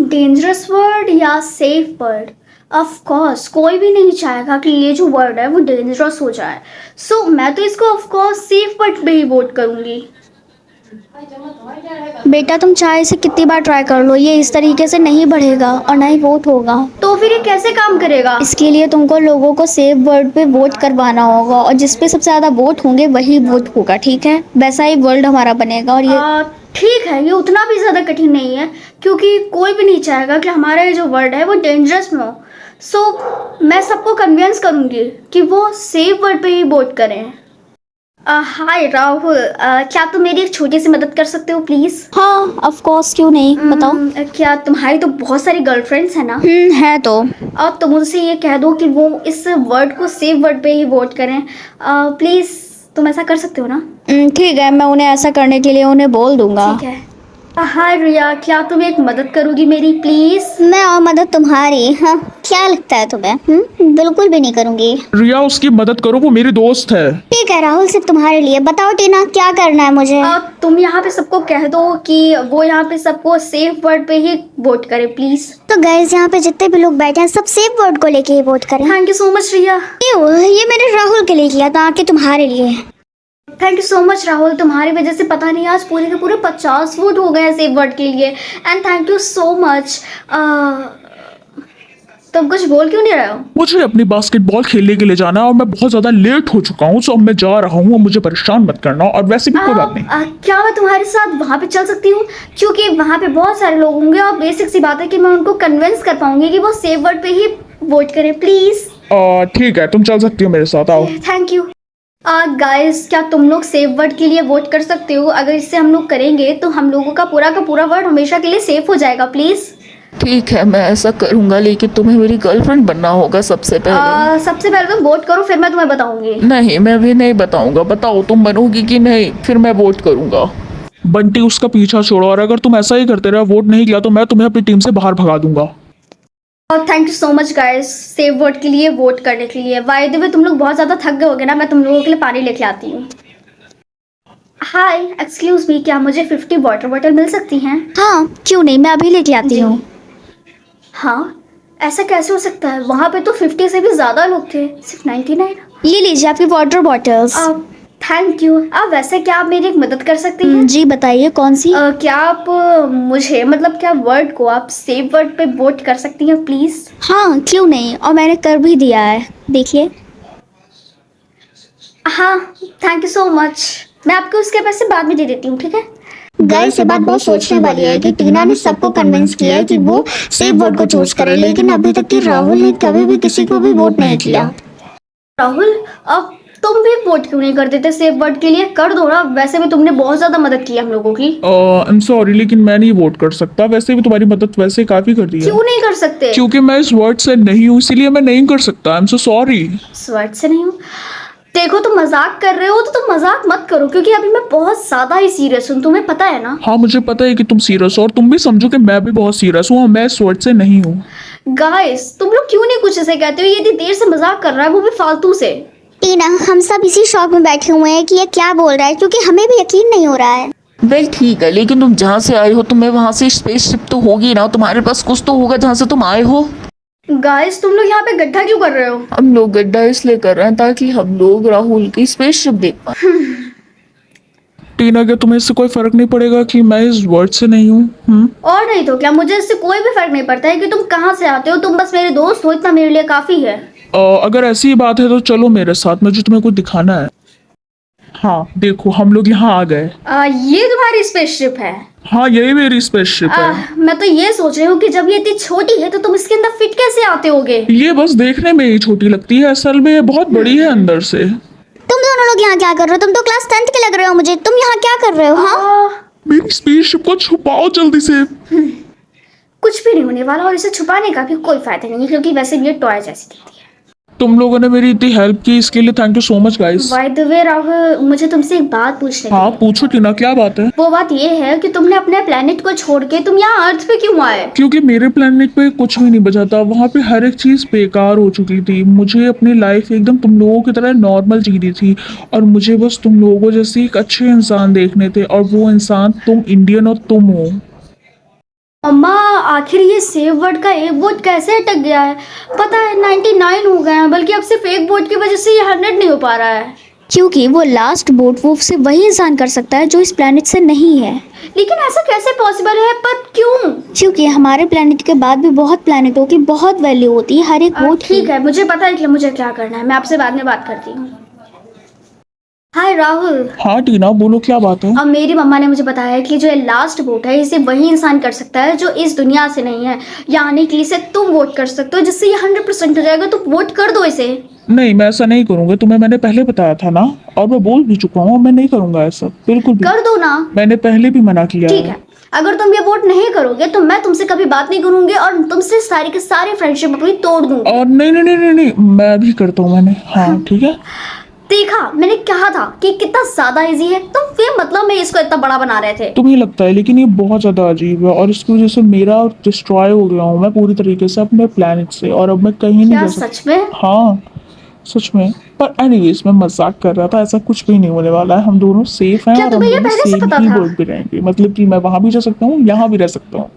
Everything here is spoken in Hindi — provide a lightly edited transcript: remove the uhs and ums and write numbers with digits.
डेंजरस वर्ड या सेफ वर्ड? ऑफ कोर्स कोई भी नहीं चाहेगा कि ये जो वर्ड है वो डेंजरस हो जाए। सो मैं तो इसको ऑफ कोर्स सेफ वर्ड पे ही वोट करूंगी। बेटा तुम चाहे इसे कितनी बार ट्राई कर लो, ये इस तरीके से नहीं बढ़ेगा और ना ही वोट होगा। तो फिर ये कैसे काम करेगा? इसके लिए तुमको लोगों को सेफ वर्ड पे वोट करवाना होगा और जिस पे सबसे ज़्यादा वोट होंगे वही वोट होगा, ठीक है? वैसा ही वर्ल्ड हमारा बनेगा। और ये ठीक है, ये उतना भी ज़्यादा कठिन नहीं है क्योंकि कोई भी नहीं चाहेगा कि हमारा ये जो वर्ड है वो डेंजरस में हो। सो मैं सबको कन्विंस करूंगी कि वो सेफ वर्ड पे ही वोट करें। हाय राहुल, क्या तुम मेरी एक छोटी सी मदद कर सकते हो प्लीज़? हाँ ऑफ कोर्स, क्यों नहीं, बताओ। क्या तुम्हारी तो बहुत सारी गर्लफ्रेंड्स हैं ना? है तो। और तुम उनसे ये कह दो कि वो इस वर्ड को सेफ वर्ड पे ही वोट करें। प्लीज़ तुम ऐसा कर सकते हो ना? ठीक है, मैं उन्हें ऐसा करने के लिए उन्हें बोल दूंगा। ठीक है। हाय रिया, क्या तुम एक मदद करोगी मेरी प्लीज? मैं और मदद तुम्हारी? हाँ, क्या लगता है तुम्हें? बिल्कुल भी नहीं करूंगी। रिया उसकी मदद करो, वो मेरी दोस्त है। ठीक है राहुल, सिर्फ तुम्हारे लिए। बताओ टीना, क्या करना है मुझे? तुम यहाँ पे सबको कह दो कि वो यहाँ पे सबको सेफ वर्ड पे ही वोट करे प्लीज। तो गाइस, यहाँ पे जितने भी लोग बैठे हैं सब सेफ वर्ड को लेके ही वोट करें। थैंक यू सो मच रिया। ये मैंने राहुल के लिए किया था कि तुम्हारे लिए। Thank you so much Rahul, तुम्हारी वजह से पता नहीं आज पूरे के पूरे 50 वोट हो गए हैं सेफ वर्ड के लिए। And thank you so much. तुम कुछ बोल क्यों नहीं रहे हो? मुझे अपनी बास्केटबॉल खेलने के लिए जाना है और मैं बहुत ज्यादा लेट हो चुका हूँ, तो अब मैं जा रहा हूँ। मुझे परेशान मत करना, और वैसे भी कोई बात नहीं। क्या मैं तुम्हारे साथ वहाँ पे चल सकती हूँ? क्योंकि वहाँ पे बहुत सारे लोग होंगे और बेसिक सी बात है कि मैं उनको कन्विंस कर पाऊंगी कि वो सेफ वर्ड पे ही वोट करें प्लीज। ठीक है, तुम चल सकती हो मेरे साथ, आओ। Thank you. गाइस, क्या तुम लोग सेफ वर्ड के लिए वोट कर सकते हो? अगर इससे हम लोग करेंगे तो हम लोगों का पूरा वर्ड हमेशा के लिए सेफ हो जाएगा प्लीज। ठीक है, मैं ऐसा करूंगा, लेकिन तुम्हें मेरी गर्लफ्रेंड बनना होगा सबसे पहले। सबसे पहले तुम वोट करो, फिर मैं तुम्हें बताऊंगी। नहीं, मैं अभी नहीं बताऊंगा। बताओ तुम बनोगी कि नहीं, फिर मैं वोट करूंगा। बंटी, उसका पीछा छोड़ो, और अगर तुम ऐसा ही करते रहे, वोट नहीं किया, तो मैं तुम्हें अपनी टीम से बाहर भगा दूंगा। Thank you so much guys safe word के लिए वोट करने के लिए। बाय द वे, तुम लोग बहुत ज़्यादा थक गए होगे ना, मैं तुम लोगों के लिए पानी लेके आती हूँ। हाय एक्सक्यूज मी, क्या मुझे 50 वाटर बॉटल मिल सकती हैं? हाँ क्यों नहीं, मैं अभी लेके आती हूँ। हाँ, ऐसा कैसे हो सकता है? वहाँ पे तो 50 से भी ज़्यादा लोग थे, सिर्फ 99। ये लीजिए आपकी वाटर बॉटल्स। Thank you. वैसे क्या आप मेरी एक मदद कर सकती हैं? जी बताइए, कौन सी? क्या आप मुझे मतलब क्या वर्ड को आप सेफ वर्ड पे वोट कर सकती हैं प्लीज? हाँ क्यों नहीं, और मैंने कर भी दिया है, देखिए। हाँ थैंक यू सो मच। मैं आपको उसके पैसे बाद में दे देती हूँ, ठीक है? गाइस, ये बात बहुत सोचने वाली है कि टीना ने सबको कन्विंस किया है कि वो सेफ वर्ड को चूज करे, लेकिन अभी तक कि राहुल ने कभी भी किसी को भी वोट नहीं किया। राहुल, अब तुम भी वोट क्यों नहीं कर देते सेफ वर्ड के लिए? कर दो ना, वैसे भी तुमने बहुत ज्यादा मदद की हम लोगों की। आई एम सॉरी, लेकिन मैं नहीं वोट कर सकता। वैसे भी तुम्हारी मदद वैसे काफी कर दी है। क्यों नहीं कर सकते? क्योंकि मैं इस वर्ड से नहीं हूँ, इसीलिए मैं नहीं कर सकता। I am so sorry. इस वर्ड से नहीं हूँ? देखो, तुम मजाक कर रहे हो तो तुम मजाक मत करो, क्योंकि अभी मैं बहुत ज्यादा ही सीरियस हूँ, तुम्हें पता है ना? हाँ मुझे पता है कि तुम सीरियस हो, और तुम भी समझो कि मैं भी बहुत सीरियस हूँ, और मैं इस वर्ड से नहीं हूँ। गाइस, तुम लोग क्यों नहीं कुछ ऐसे कहते हो? ये इतनी देर से मजाक कर रहा है, वो भी फालतू से। टीना, हम सब इसी शौक में बैठे हुए हैं कि ये क्या बोल रहा है, क्योंकि हमें भी यकीन नहीं हो रहा है। वेल ठीक है, लेकिन तुम जहाँ से आए हो, तुम्हें वहाँ से स्पेसशिप तो होगी ना, तुम्हारे पास कुछ तो होगा जहाँ से तुम आए हो। गाइस, तुम लोग यहाँ पे गड्ढा क्यों कर रहे हो? हम लोग गड्ढा इसलिए कर रहे हैं ताकि हम लोग राहुल की स्पेसशिप देख पाए। टीना, क्या तुम्हें इससे कोई फर्क नहीं पड़ेगा कि मैं इस वर्ड से नहीं हूँ? और नहीं तो क्या, मुझे इससे कोई भी फर्क नहीं पड़ता है कि तुम कहाँ से आते हो। तुम बस मेरे दोस्त हो, इतना मेरे लिए काफी है। अगर ऐसी ही बात है तो चलो मेरे साथ, मुझे तुम्हें कुछ दिखाना है। हाँ देखो, हम लोग यहाँ आ गए। ये तुम्हारी स्पेसशिप है? हाँ, यही मेरी स्पेसशिप है। मैं तो ये सोच रही हूँ कि जब ये इतनी छोटी है तो तुम इसके अंदर फिट कैसे आते होगे? ये बस देखने में ही छोटी लगती है, असल में ये बहुत बड़ी है अंदर से। तुम दोनों लोग यहाँ क्या कर रहे हो? तुम तो क्लास 10th के लग रहे हो मुझे। तुम यहाँ क्या कर रहे हो? हाँ, मेरी स्पेसशिप को छुपाओ जल्दी से। कुछ भी नहीं होने वाला, और इसे छुपाने का भी कोई फायदा नहीं है, क्योंकि वैसे भी ये टॉय जैसी दिखती है। तुम लोगों ने मेरी इतनी हेल्प की, इसके लिए thank you so much guys. By the way Rahul, मुझे तुमसे एक बात पूछनी हाँ थी। पूछो टीना, क्या बात है? वो बात ये है कि तुमने अपने प्लेनेट को छोड़ के तुम यहाँ अर्थ पे क्यों आए? क्योंकि मेरे प्लेनेट पे कुछ भी नहीं बचा था, वहाँ पे हर एक चीज़ बेकार हो चुकी थी। मुझे अपनी लाइफ एकदम तुम लोगों की तरह नॉर्मल जीनी थी, और मुझे बस तुम लोगों जैसे एक अच्छे इंसान देखने थे, और वो इंसान तुम इंडियन और तुम हो। अम्मा, आखिर ये सेव वर्ड का एक वोट कैसे अटक गया है? पता है 99 हो गए हैं, बल्कि अब सिर्फ एक वोट की वजह से ये 100 नहीं हो पा रहा है। क्योंकि वो लास्ट वोट वो सिर्फ वही इंसान कर सकता है जो इस प्लेनेट से नहीं है। लेकिन ऐसा कैसे पॉसिबल है? पर क्यों? क्योंकि हमारे प्लेनेट के बाद भी बहुत प्लेनेटों की बहुत वैल्यू होती है हर एक वोट की। ठीक है, मुझे पता है कि मुझे क्या करना है। मैं आपसे बाद में बात करती हूँ। हाय राहुल। हाँ टीना, बोलो क्या बात है? अब मेरी मम्मा ने मुझे बताया है कि जो लास्ट वोट है इसे वही इंसान कर सकता है जो इस दुनिया से नहीं है, यानी कि इसे तुम वोट कर सकते हो, जिससे ये 100% हो जाएगा। तो वोट कर दो इसे। नहीं, मैं ऐसा नहीं करूंगा। तुम्हें मैंने पहले बताया था ना, और मैं बोल भी चुका हूँ, मैं नहीं करूंगा ऐसा, बिल्कुल भी। कर दो ना। मैंने पहले भी मना किया ठीक है, अगर तुम ये वोट नहीं करोगे तो मैं तुमसे कभी बात नहीं करूंगी और तुमसे सारी के सारे फ्रेंडशिप अपनी तोड़ दूंगी। और नहीं नहीं नहीं नहीं नहीं, मैं भी करता हूँ मैंने। हाँ ठीक है। देखा, मैंने कहा था कि कितना ज्यादा इजी है। तुम फिर मतलब में इसको इतना बड़ा बना रहे थे। तुम्हें लगता है, लेकिन ये बहुत ज्यादा अजीब है, और इसकी वजह से मेरा डिस्ट्रॉय हो गया हूँ मैं पूरी तरीके से अपने प्लेनेट से, और अब मैं कहीं नहीं क्या जा सकता। सच में? हाँ सच में। पर एनीवेज, मैं मजाक कर रहा था, ऐसा कुछ भी नहीं होने वाला है। हम दोनों सेफ हैं क्या और हम तुम्हें ये दोनों पहले से सेम पता ही था? वर्ल्ड पे रहेंगे। मतलब कि मैं वहां भी जा सकता हूँ, यहाँ भी रह सकता हूँ।